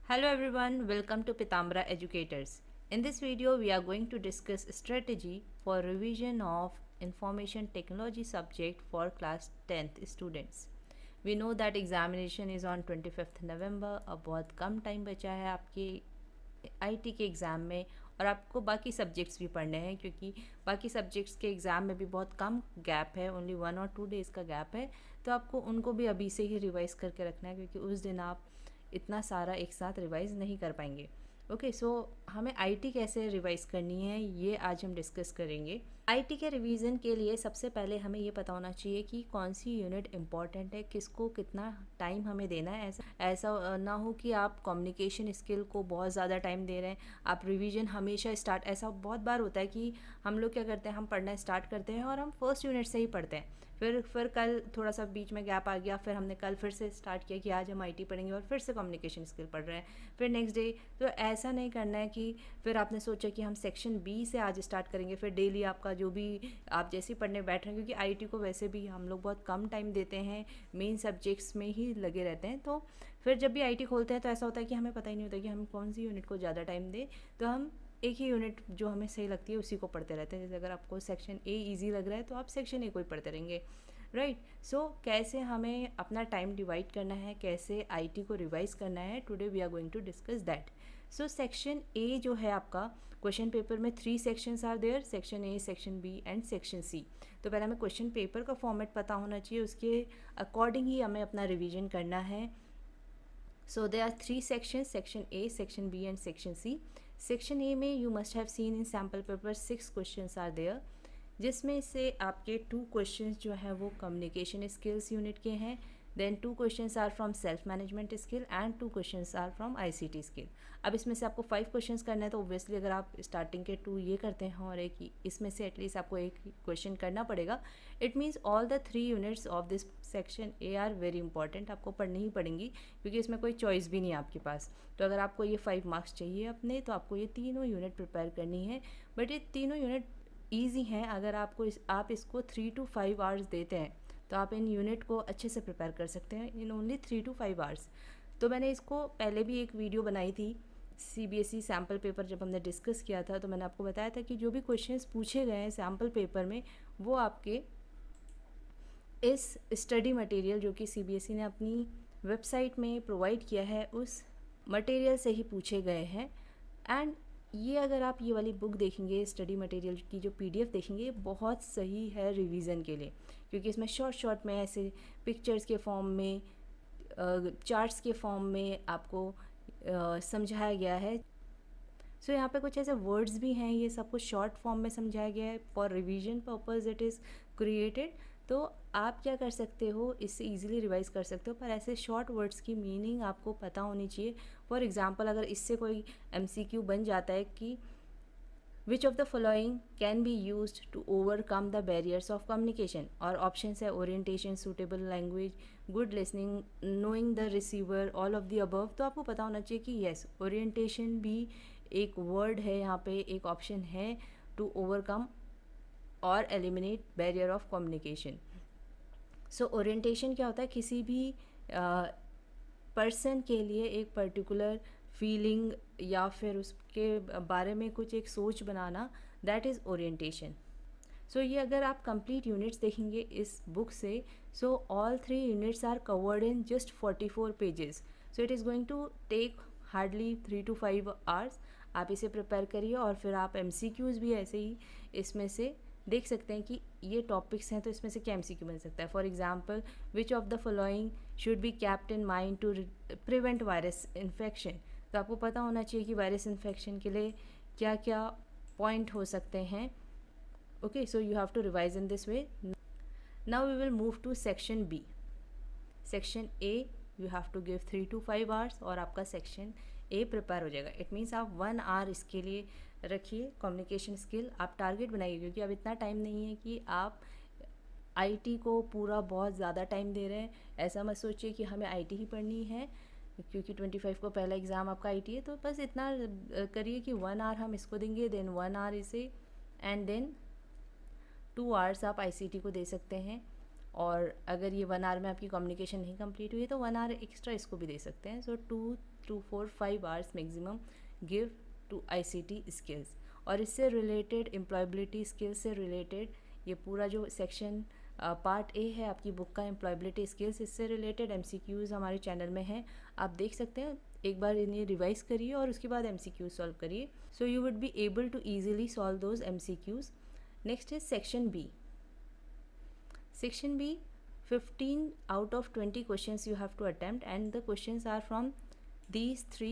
Hello everyone, welcome to Pitambara Educators. In this video, we are going to discuss strategy for revision of information technology subject for class 10th students. We know that examination is on 25th November. अब बहुत कम time बचा है आपके IT के exam में और आपको बाकी सब्जेक्ट्स भी पढ़ने हैं क्योंकि बाकी सब्जेक्ट्स के एग्ज़ाम में भी बहुत कम गैप है, ओनली 1 और 2 डेज़ का गैप है। तो आपको उनको भी अभी से ही रिवाइज़ करके रखना है क्योंकि उस दिन आप इतना सारा एक साथ रिवाइज़ नहीं कर पाएंगे। ओके सो हमें आईटी कैसे रिवाइज़ करनी है ये आज हम डिस्कस करेंगे। आईटी के रिवीजन के लिए सबसे पहले हमें ये पता होना चाहिए कि कौन सी यूनिट इम्पॉर्टेंट है, किसको कितना टाइम हमें देना है। ऐसा ना हो कि आप कम्युनिकेशन स्किल को बहुत ज़्यादा टाइम दे रहे हैं, आप रिवीजन हमेशा स्टार्ट, ऐसा बहुत बार होता है कि हम लोग क्या करते हैं, हम पढ़ना स्टार्ट करते हैं और हम फर्स्ट यूनिट से ही पढ़ते हैं। फिर कल थोड़ा सा बीच में गैप आ गया, फिर हमने कल फिर से स्टार्ट किया कि आज हम आईटी पढ़ेंगे और फिर से कम्युनिकेशन स्किल पढ़ रहे हैं, फिर नेक्स्ट डे। तो ऐसा नहीं करना है कि फिर आपने सोचा कि हम सेक्शन बी से आज स्टार्ट करेंगे, फिर डेली आपका जो भी आप जैसे ही पढ़ने बैठ रहे हैं, क्योंकि आईटी को वैसे भी हम लोग बहुत कम टाइम देते हैं, मेन सब्जेक्ट्स में ही लगे रहते हैं। तो फिर जब भी आईटी खोलते हैं तो ऐसा होता है कि हमें पता ही नहीं होता कि हम कौन सी यूनिट को ज़्यादा टाइम दें। तो हम एक ही यूनिट जो हमें सही लगती है उसी को पढ़ते रहते हैं। जैसे अगर आपको सेक्शन ए ईजी लग रहा है तो आप सेक्शन ए को ही पढ़ते रहेंगे, राइट। सो कैसे हमें अपना टाइम डिवाइड करना है, कैसे आईटी को रिवाइज करना है, today we are going to discuss that. So section A जो है आपका, क्वेश्चन पेपर में 3 sections are there, section A, section B and section C. तो पहले हमें क्वेश्चन पेपर का फॉर्मेट पता होना चाहिए, उसके अकॉर्डिंग ही हमें अपना रिवीजन करना है। So there are 3 sections, section A, section B and section C. Section A में you must have seen in sample paper 6 questions are there, जिसमें से आपके 2 questions जो है वो communication skills unit के हैं, then 2 questions are from self management skill and 2 questions are from ICT skill. अब इसमें से आपको 5 questions करना है तो obviously अगर आप starting के 2 ये करते हैं और एक इसमें से एटलीस्ट आपको एक question करना पड़ेगा। It means all the 3 units of this section A are very important, आपको पढ़नी ही पड़ेंगी क्योंकि इसमें कोई चॉइस भी नहीं है आपके पास। तो अगर आपको ये 5 मार्क्स चाहिए अपने, तो आपको ये तीनों यूनिट प्रिपेयर करनी है। बट ये तीनों यूनिट ईजी हैं, अगर आप इसको 3 to 5 आवर्स देते हैं तो आप इन यूनिट को अच्छे से प्रिपेयर कर सकते हैं इन ओनली 3 to 5 आवर्स। तो मैंने इसको पहले भी एक वीडियो बनाई थी, सीबीएसई सैम्पल पेपर जब हमने डिस्कस किया था तो मैंने आपको बताया था कि जो भी क्वेश्चंस पूछे गए हैं सैम्पल पेपर में वो आपके इस स्टडी मटेरियल जो कि सीबीएसई ने अपनी वेबसाइट में प्रोवाइड किया है उस मटेरियल से ही पूछे गए हैं। एंड ये अगर आप ये वाली बुक देखेंगे, स्टडी मटेरियल की जो पीडीएफ देखेंगे, बहुत सही है रिवीजन के लिए, क्योंकि इसमें शॉर्ट में ऐसे पिक्चर्स के फॉर्म में, चार्ट्स के फॉर्म में आपको समझाया गया है। सो यहाँ पे कुछ ऐसे वर्ड्स भी हैं, ये सब कुछ शॉर्ट फॉर्म में समझाया गया है, for revision purpose it is created. तो आप क्या कर सकते हो, इससे इजीली रिवाइज कर सकते हो, पर ऐसे शॉर्ट वर्ड्स की मीनिंग आपको पता होनी चाहिए। फॉर एग्जांपल अगर इससे कोई एमसीक्यू बन जाता है कि which of the following can be used to overcome the barriers of communication, और ऑप्शन है orientation, suitable language, good listening, knowing the receiver, all of the above. तो आपको पता होना चाहिए कि येस, ओरिएंटेशन भी एक वर्ड है, यहाँ पे एक ऑप्शन है, टू ओवरकम और eliminate barrier of communication. So orientation क्या होता है, किसी भी पर्सन के लिए एक पर्टिकुलर फीलिंग या फिर उसके बारे में कुछ एक सोच बनाना, दैट इज़ ओरिएंटेशन। सो ये अगर आप कंप्लीट यूनिट्स देखेंगे इस बुक से, so all 3 units are covered in just 44 pages. So it is going to take hardly 3 to 5 hours. आप इसे प्रिपेयर करिए और फिर आप एमसीक्यूज़ भी ऐसे ही इसमें से देख सकते हैं कि ये टॉपिक्स हैं तो इसमें से क्या एमसीक्यू बन सकता है। For example, which of the following should be kept in mind to prevent virus infection. तो आपको पता होना चाहिए कि वायरस इन्फेक्शन के लिए क्या क्या पॉइंट हो सकते हैं। Okay, so you have to revise in this way. Now we will move to section B. Section A you have to give 3 to 5 hours और आपका सेक्शन ए प्रिपेयर हो जाएगा। इट मीन्स आप 1 आवर इसके लिए रखिए। कम्युनिकेशन स्किल आप target बनाइए, क्योंकि अब इतना टाइम नहीं है कि आप आईटी को पूरा बहुत ज़्यादा टाइम दे रहे हैं। ऐसा मत सोचिए कि हमें आईटी ही पढ़नी है, क्योंकि 25 को पहला एग्ज़ाम आपका आईटी है। तो बस इतना करिए कि 1 आवर हम इसको देंगे, देन 1 आवर इसे, एंड देन 2 आवर्स आप आईसीटी को दे सकते हैं। और अगर ये 1 आवर में आपकी कम्युनिकेशन नहीं कंप्लीट हुई है तो 1 आवर एक्स्ट्रा इसको भी दे सकते हैं। So 2 to 4-5 hours maximum give to ICT skills. और इससे रिलेटेड एम्प्लॉयबिलिटी स्किल्स से रिलेटेड ये पूरा जो सेक्शन पार्ट ए है आपकी बुक का एम्प्लॉयबिलिटी स्किल्स, इससे रिलेटेड MCQs हमारे चैनल में हैं, आप देख सकते हैं। एक बार इन्हें रिवाइज करिए और उसके बाद MCQ सॉल्व करिए, so you would be able to easily solve those MCQs। Next is section B. Section B 15 out of 20 questions you have to attempt, and the questions are from these 3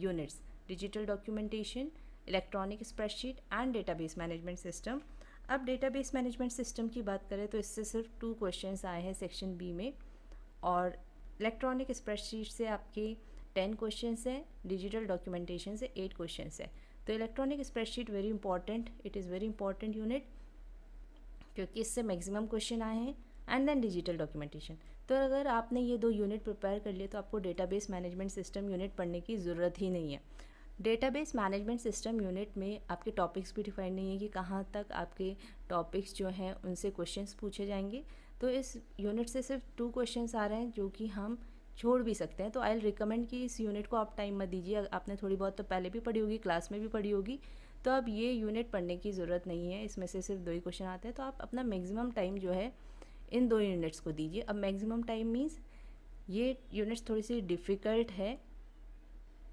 units: digital documentation, electronic spreadsheet and database management system। अब database management system की बात करें तो इससे सिर्फ 2 questions आए हैं section B में, और electronic spreadsheet से आपके 10 questions हैं, digital documentation से 8 questions है। तो electronic spreadsheet very important, it is very important unit क्योंकि इससे मैक्सिमम क्वेश्चन आए हैं। And then digital documentation. तो अगर आपने ये 2 यूनिट प्रिपेयर कर लिए तो आपको डेटाबेस मैनेजमेंट सिस्टम यूनिट पढ़ने की ज़रूरत ही नहीं है। डेटाबेस मैनेजमेंट सिस्टम यूनिट में आपके टॉपिक्स भी डिफाइन नहीं है कि कहाँ तक आपके टॉपिक्स जो हैं उनसे क्वेश्चंस पूछे जाएंगे। तो इस यूनिट से सिर्फ 2 क्वेश्चंस आ रहे हैं जो कि हम छोड़ भी सकते हैं। तो आई विल रिकमेंड कि इस यूनिट को आप टाइम मत दीजिए। आपने थोड़ी बहुत तो पहले भी पढ़ी होगी, क्लास में भी पढ़ी होगी, तो अब ये यूनिट पढ़ने की ज़रूरत नहीं है। इसमें से सिर्फ 2 ही क्वेश्चन आते हैं, तो आप अपना मैक्सिमम टाइम जो है इन 2 यूनिट्स को दीजिए। अब मैक्सिमम टाइम मीन्स ये यूनिट्स थोड़ी सी डिफ़िकल्ट है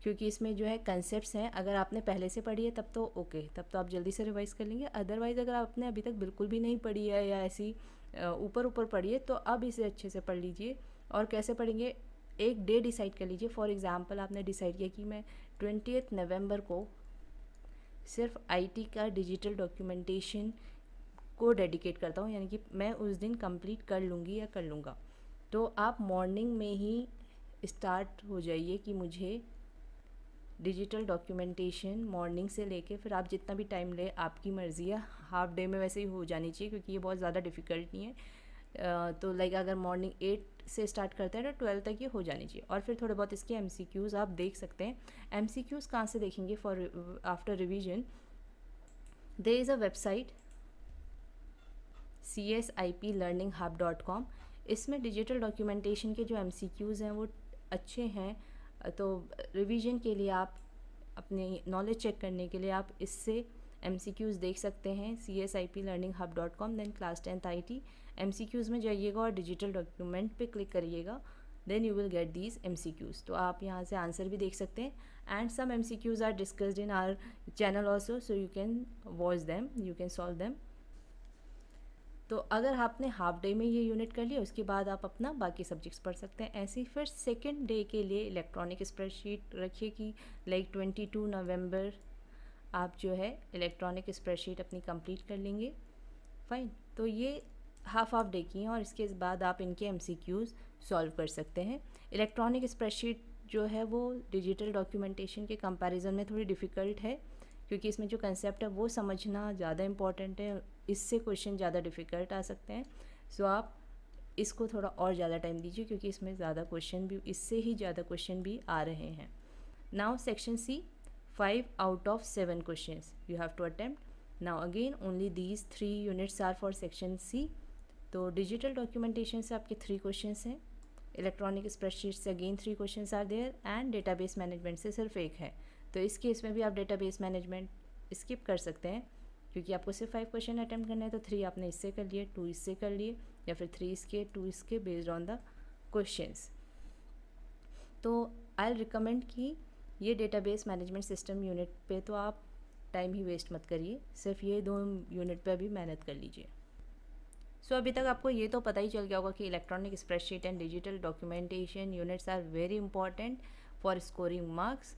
क्योंकि इसमें जो है कंसेप्ट्स हैं। अगर आपने पहले से पढ़ी है तब तो ओके, तब तो आप जल्दी से रिवाइज़ कर लेंगे। अदरवाइज़ अगर आपने अभी तक बिल्कुल भी नहीं पढ़ी है या ऐसी ऊपर ऊपर पढ़ी है तो अब इसे अच्छे से पढ़ लीजिए। और कैसे पढ़ेंगे, एक डे डिसाइड कर लीजिए। फॉर एग्ज़ाम्पल आपने डिसाइड किया कि मैं 20 नवंबर को सिर्फ IT का डिजिटल डॉक्यूमेंटेशन को डेडिकेट करता हूँ, यानी कि मैं उस दिन कंप्लीट कर लूँगी या कर लूँगा। तो आप मॉर्निंग में ही स्टार्ट हो जाइए कि मुझे डिजिटल डॉक्यूमेंटेशन मॉर्निंग से लेके फिर आप जितना भी टाइम ले आपकी मर्ज़ी है। हाफ डे में वैसे ही हो जानी चाहिए क्योंकि ये बहुत ज़्यादा डिफ़िकल्ट नहीं है। तो लाइक अगर मॉर्निंग 8 से स्टार्ट करते हैं तो 12 तक ये हो जानी चाहिए। और फिर थोड़े बहुत इसके MCQs आप देख सकते हैं। MCQs कहाँ से देखेंगे for after revision? There is a website csiplearninghub.com। इसमें डिजिटल डॉक्यूमेंटेशन के जो MCQs हैं वो अच्छे हैं। तो रिवीजन के लिए आप अपनी नॉलेज चेक करने के लिए आप इससे MCQs देख सकते हैं csiplearninghub.com। Then class 10th IT MCQs में जाइएगा और डिजिटल डॉक्यूमेंट पे क्लिक करिएगा, then you will get these MCQs। तो आप यहाँ से आंसर भी देख सकते हैं। And some MCQs are discussed in our channel also, so you can watch them, you can solve them. तो अगर आपने हाफ डे में ये यूनिट कर लिया उसके बाद आप अपना बाकी सब्जेक्ट्स पढ़ सकते हैं। ऐसे ही फिर सेकेंड डे के लिए इलेक्ट्रॉनिक स्प्रेडशीट रखिए कि लाइक 22 नवंबर आप जो है इलेक्ट्रॉनिक स्प्रेडशीट अपनी कंप्लीट कर लेंगे। फाइन, तो ये हाफ डे की हैं और इसके बाद आप इनके MCQs सॉल्व कर सकते हैं। इलेक्ट्रॉनिक स्प्रेडशीट जो है वो डिजिटल डॉक्यूमेंटेशन के कंपैरिजन में थोड़ी डिफ़िकल्ट है क्योंकि इसमें जो कंसेप्ट है वो समझना ज़्यादा इम्पॉर्टेंट है, इससे क्वेश्चन ज़्यादा डिफ़िकल्ट आ सकते हैं। सो आप इसको थोड़ा और ज़्यादा टाइम दीजिए क्योंकि इसमें ज़्यादा क्वेश्चन भी, इससे ही ज़्यादा क्वेश्चन भी आ रहे हैं। Now section C, 5 out of 7 questions you have to attempt. Now again only these 3 units are for section C। तो डिजिटल डॉक्यूमेंटेशन से आपके 3 क्वेश्चंस हैं, इलेक्ट्रॉनिक स्प्रेडशीट से again 3 questions are there, and database management से सिर्फ 1 है। तो इस केस में भी आप डेटाबेस मैनेजमेंट स्किप कर सकते हैं क्योंकि आपको सिर्फ 5 क्वेश्चन अटैम्प्ट करना है। तो 3 आपने इससे कर लिए, 2 इससे कर लिए, या फिर 3 इसके 2 इसके बेस्ड ऑन द क्वेश्चंस। तो आई रिकमेंड कि ये डेटाबेस मैनेजमेंट सिस्टम यूनिट पे तो आप टाइम ही वेस्ट मत करिए, सिर्फ ये 2 यूनिट पे अभी मेहनत कर लीजिए। सो अभी तक आपको ये तो पता ही चल गया होगा कि electronic spreadsheet and digital documentation units are very important for scoring marks.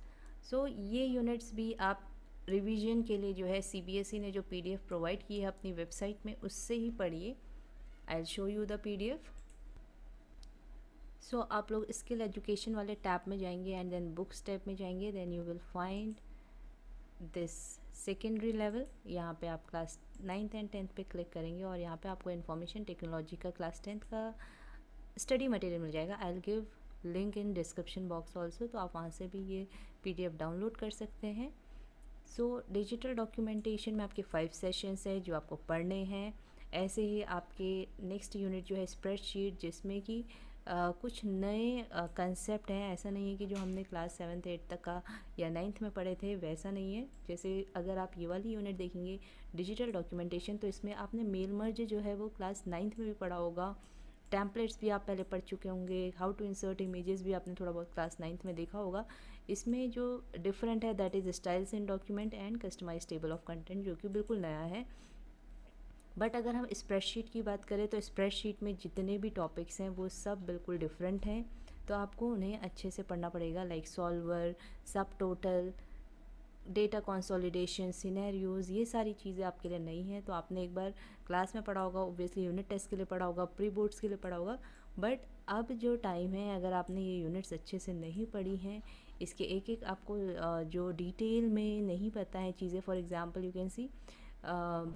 So ये यूनिट्स भी आप रिवीजन के लिए जो है CBSE ने जो PDF प्रोवाइड की है अपनी वेबसाइट में उससे ही पढ़िए। I will show you the PDF। सो आप लोग स्किल एजुकेशन वाले टैब में जाएंगे एंड देन बुक्स टैब में जाएंगे, then you will find this secondary level. यहाँ पे आप क्लास 9th एंड 10th पे क्लिक करेंगे और यहाँ पे आपको इन्फॉर्मेशन टेक्नोलॉजी का क्लास 10th का स्टडी मटेरियल मिल जाएगा। I will give link in description box also, तो आप वहाँ से भी ये PDF डाउनलोड कर सकते हैं। सो डिजिटल डॉक्यूमेंटेशन में आपके 5 सेशंस है जो आपको पढ़ने हैं। ऐसे ही आपके नेक्स्ट यूनिट जो है स्प्रेडशीट, जिसमें कि कुछ नए कंसेप्ट हैं। ऐसा नहीं है कि जो हमने क्लास 7th 8th तक का या 9th में पढ़े थे वैसा नहीं है। जैसे अगर आप ये वाली यूनिट देखेंगे डिजिटल डॉक्यूमेंटेशन, तो इसमें आपने मेल मर्ज जो है वो क्लास 9th में भी पढ़ा होगा। टेम्पलेट्स भी आप पहले पढ़ चुके होंगे। हाउ टू इंसर्ट इमेजेस भी आपने थोड़ा बहुत क्लास 9th में देखा होगा। इसमें जो डिफरेंट है that is styles in document and customize table of content, जो कि बिल्कुल नया है। बट अगर हम स्प्रेडशीट की बात करें तो स्प्रेडशीट में जितने भी टॉपिक्स हैं वो सब बिल्कुल डिफरेंट हैं, तो आपको उन्हें अच्छे से पढ़ना पड़ेगा। लाइक सॉल्वर, सब टोटल, डेटा कंसोलिडेशन, सिनेरियोज़, ये सारी चीज़ें आपके लिए नई हैं। तो आपने एक बार क्लास में पढ़ा होगा, ऑब्वियसली यूनिट टेस्ट के लिए पढ़ा होगा, प्री बोर्ड्स के लिए पढ़ा होगा। बट अब जो टाइम है, अगर आपने ये यूनिट्स अच्छे से नहीं पढ़ी हैं, इसके एक एक आपको जो डिटेल में नहीं पता है चीज़ें, for example you can see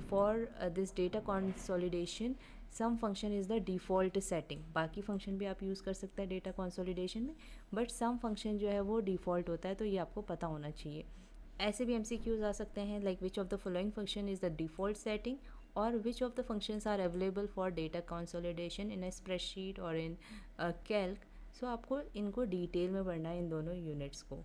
for this data consolidation sum function is the default setting. बाकी फंक्शन भी आप यूज़ कर सकते हैं डेटा कंसोलिडेशन में, बट सम फंक्शन जो है वो डिफ़ॉल्ट होता है, तो ये आपको पता होना चाहिए। ऐसे भी MCQs आ सकते हैं like which of the following function is the default setting, और which of the functions are available for data consolidation in a spreadsheet और इन कैल्क। सो आपको इनको डिटेल में पढ़ना है, इन दोनों यूनिट्स को।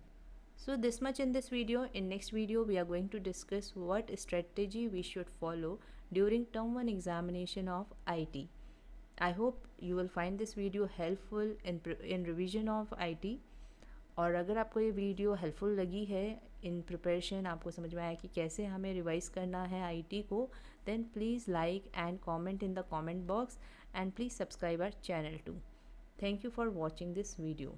So this much in this video. In next video we are going to discuss what strategy we should follow during term 1 examination of IT. I hope you will find this video helpful in revision of IT. और अगर आपको ये video helpful लगी है in preparation, आपको समझ में आया कि कैसे हमें रिवाइज करना है IT को, then please like and comment in the comment box, and please subscribe our channel too. Thank you for watching this video.